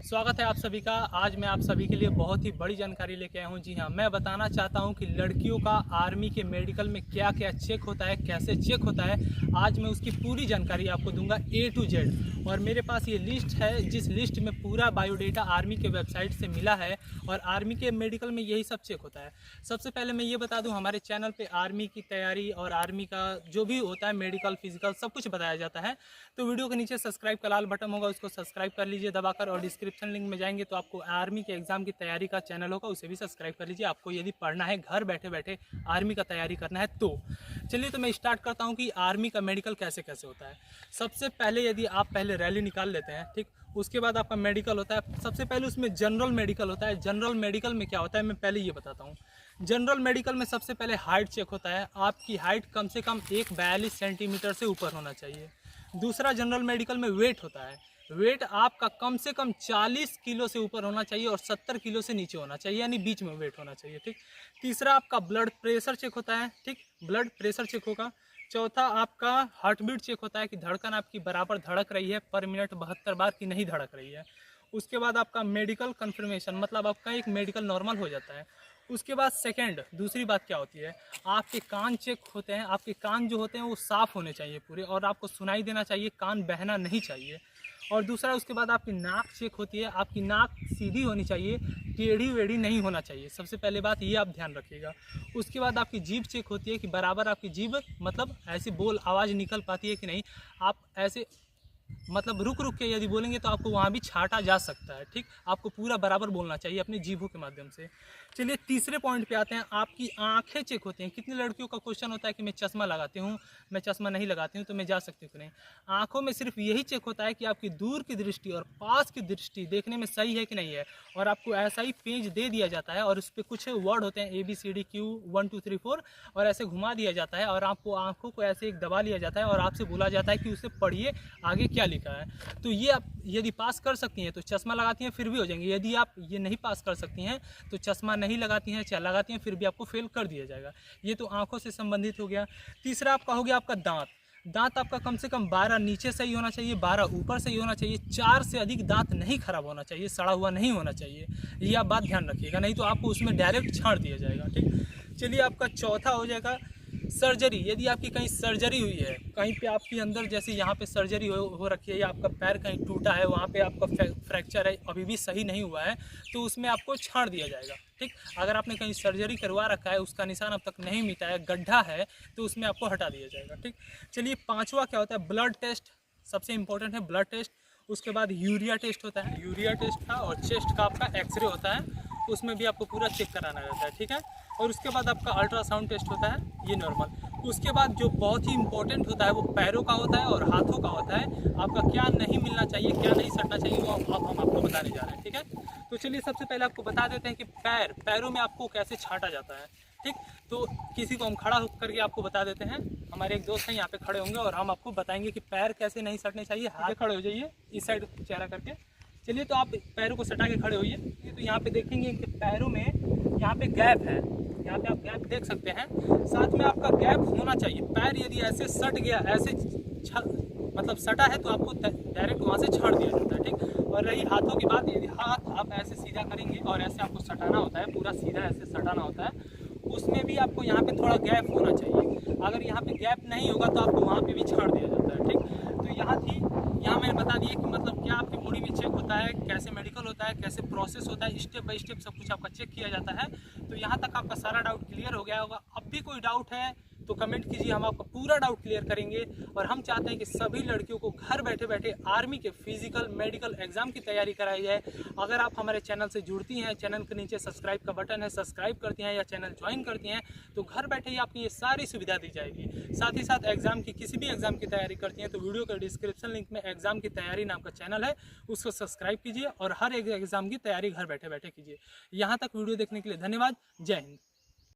स्वागत है आप सभी का। आज मैं आप सभी के लिए बहुत ही बड़ी जानकारी लेके आया हूँ। जी हाँ, मैं बताना चाहता हूँ कि लड़कियों का आर्मी के मेडिकल में क्या क्या चेक होता है, कैसे चेक होता है। आज मैं उसकी पूरी जानकारी आपको दूंगा A to Z। और मेरे पास ये लिस्ट है, जिस लिस्ट में पूरा बायोडेटा आर्मी के वेबसाइट से मिला है और आर्मी के मेडिकल में यही सब चेक होता है। सबसे पहले मैं ये बता दूँ, हमारे चैनल पर आर्मी की तैयारी और आर्मी का जो भी होता है मेडिकल फिजिकल सब कुछ बताया जाता है। तो वीडियो के नीचे सब्सक्राइब का लाल बटन होगा, उसको सब्सक्राइब कर लीजिए दबाकर, और डिस्क्रिप्शन लिंक में जाएंगे तो आपको आर्मी के एग्जाम की तैयारी का चैनल होगा, उसे भी सब्सक्राइब कर लीजिए। आपको यदि पढ़ना है, घर बैठे बैठे आर्मी का तैयारी करना है तो चलिए तो मैं स्टार्ट करता हूँ कि आर्मी का मेडिकल कैसे कैसे होता है। सबसे पहले यदि आप पहले रैली निकाल लेते हैं, ठीक, उसके बाद आपका मेडिकल होता है। सबसे पहले उसमें जनरल मेडिकल होता है। जनरल मेडिकल में क्या होता है मैं पहले ये बताता हूँ। जनरल मेडिकल में सबसे पहले हाइट चेक होता है। आपकी हाइट कम से कम 142 सेंटीमीटर से ऊपर होना चाहिए। दूसरा, जनरल मेडिकल में वेट होता है। वेट आपका कम से कम 40 किलो से ऊपर होना चाहिए और 70 किलो से नीचे होना चाहिए, यानी बीच में वेट होना चाहिए, ठीक। तीसरा, आपका ब्लड प्रेशर चेक होता है, ठीक, ब्लड प्रेशर चेक होगा। चौथा, आपका हार्ट बीट चेक होता है कि धड़कन आपकी बराबर धड़क रही है पर मिनट 72 बार की नहीं धड़क रही है। उसके बाद आपका मेडिकल कन्फर्मेशन, मतलब आपका एक मेडिकल नॉर्मल हो जाता है। उसके बाद सेकंड, दूसरी बात क्या होती है, आपके कान चेक होते हैं। आपके कान जो होते हैं वो साफ़ होने चाहिए पूरे, और आपको सुनाई देना चाहिए, कान बहना नहीं चाहिए। और दूसरा, उसके बाद आपकी नाक चेक होती है। आपकी नाक सीधी होनी चाहिए, टेढ़ी वेढ़ी नहीं होना चाहिए। सबसे पहले बात ये आप ध्यान रखिएगा। उसके बाद आपकी जीभ चेक होती है कि बराबर आपकी जीभ, मतलब ऐसे बोल आवाज़ निकल पाती है कि नहीं। आप ऐसे मतलब रुक रुक के यदि बोलेंगे तो आपको वहाँ भी छाटा जा सकता है, ठीक। आपको पूरा बराबर बोलना चाहिए अपने जीभों के माध्यम से। चलिए तीसरे पॉइंट पे आते हैं। आपकी आंखें चेक होती हैं। कितनी लड़कियों का क्वेश्चन होता है कि मैं चश्मा लगाती हूँ, मैं चश्मा नहीं लगाती हूँ तो मैं जा सकती हूँ कि नहीं। आंखों में सिर्फ यही चेक होता है कि आपकी दूर की दृष्टि और पास की दृष्टि देखने में सही है कि नहीं है। और आपको ऐसा ही पेज दे दिया जाता है और उस पर कुछ वर्ड होते हैं ABCDQ 1 2 3 4, और ऐसे घुमा दिया जाता है और आपको आंखों को ऐसे एक दबा लिया जाता है और आपसे बोला जाता है कि उसे पढ़िए आगे क्या लिखा है। तो ये आप यदि पास कर सकती हैं तो चश्मा लगाती हैं फिर भी हो जाएंगे। यदि आप ये नहीं पास कर सकती हैं तो चश्मा नहीं लगाती हैं, चाहे लगाती हैं फिर भी आपको फेल कर दिया जाएगा। ये तो आंखों से संबंधित हो गया। तीसरा आपका हो गया आपका दांत। दांत आपका कम से कम 12 नीचे सही होना चाहिए, 12 ऊपर सही होना चाहिए। 4 से अधिक दांत नहीं खराब होना चाहिए, सड़ा हुआ नहीं होना चाहिए। ये आप बात ध्यान रखिएगा, नहीं तो आपको उसमें डायरेक्ट छांट दिया जाएगा, ठीक। चलिए आपका चौथा हो जाएगा सर्जरी। यदि आपकी कहीं सर्जरी हुई है, कहीं पे आपके अंदर जैसे यहाँ पे सर्जरी हो रखी है, या आपका पैर कहीं टूटा है, वहाँ पे आपका फ्रैक्चर है, अभी भी सही नहीं हुआ है, तो उसमें आपको छांट दिया जाएगा, ठीक। अगर आपने कहीं सर्जरी करवा रखा है, उसका निशान अब तक नहीं मिटा है, गड्ढा है, तो उसमें आपको हटा दिया जाएगा, ठीक। चलिए पाँचवा क्या होता है, ब्लड टेस्ट। सबसे इंपॉर्टेंट है ब्लड टेस्ट। उसके बाद यूरिया टेस्ट होता है। यूरिया टेस्ट का और चेस्ट का आपका एक्सरे होता है, उसमें भी आपको पूरा चेक कराना रहता है, ठीक है। और उसके बाद आपका अल्ट्रासाउंड टेस्ट होता है, ये नॉर्मल। उसके बाद जो बहुत ही इंपॉर्टेंट होता है वो पैरों का होता है और हाथों का होता है। आपका क्या नहीं मिलना चाहिए, क्या नहीं सटना चाहिए, वो हम आपको बताने जा रहे हैं, ठीक है। तो चलिए सबसे पहले आपको बता देते हैं कि पैरों में आपको कैसे छांटा जाता है, ठीक। तो किसी को हम खड़ा होकर के आपको बता देते हैं। हमारे एक दोस्त हैं यहाँ पे खड़े होंगे और हम आपको बताएंगे कि पैर कैसे नहीं सटने चाहिए। हाथ खड़े हो जाइए, इस साइड चेहरा करके। चलिए तो आप पैरों को सटा के खड़े होइए। तो यहाँ पे देखेंगे कि पैरों में यहाँ पे गैप है, यहाँ पे आप गैप देख सकते हैं। साथ में आपका गैप होना चाहिए। पैर यदि ऐसे सट गया, ऐसे मतलब सटा है, तो आपको डायरेक्ट वहाँ से छाड़ दिया जाता है, ठीक। और रही हाथों की बात, यदि हाथ आप ऐसे सीधा करेंगे और ऐसे आपको सटाना होता है, पूरा सीधा ऐसे सटाना होता है, उसमें भी आपको यहाँ पे थोड़ा गैप होना चाहिए। अगर यहाँ पे गैप नहीं होगा तो आपको वहाँ पे भी छाड़ दिया जाता है, ठीक। तो यहाँ मैंने बता दिया कि मतलब क्या आपकी बॉडी में चेक होता है, कैसे मेडिकल होता है, कैसे प्रोसेस होता है, स्टेप बाय स्टेप सब कुछ आपका चेक किया जाता है। तो यहाँ तक आपका सारा डाउट क्लियर हो गया होगा। अब भी कोई डाउट है तो कमेंट कीजिए, हम आपका पूरा डाउट क्लियर करेंगे। और हम चाहते हैं कि सभी लड़कियों को घर बैठे बैठे आर्मी के फिजिकल मेडिकल एग्जाम की तैयारी कराई जाए। अगर आप हमारे चैनल से जुड़ती हैं, चैनल के नीचे सब्सक्राइब का बटन है, सब्सक्राइब करती हैं या चैनल ज्वाइन करती हैं, तो घर बैठे ही आपकी ये सारी सुविधा दी जाएगी। साथ ही साथ एग्जाम की किसी भी एग्जाम की तैयारी करती हैं तो वीडियो के डिस्क्रिप्शन लिंक में एग्जाम की तैयारी नाम का चैनल है, उसको सब्सक्राइब कीजिए और हर एक एग्जाम की तैयारी घर बैठे बैठे कीजिए। यहाँ तक वीडियो देखने के लिए धन्यवाद। जय हिंद।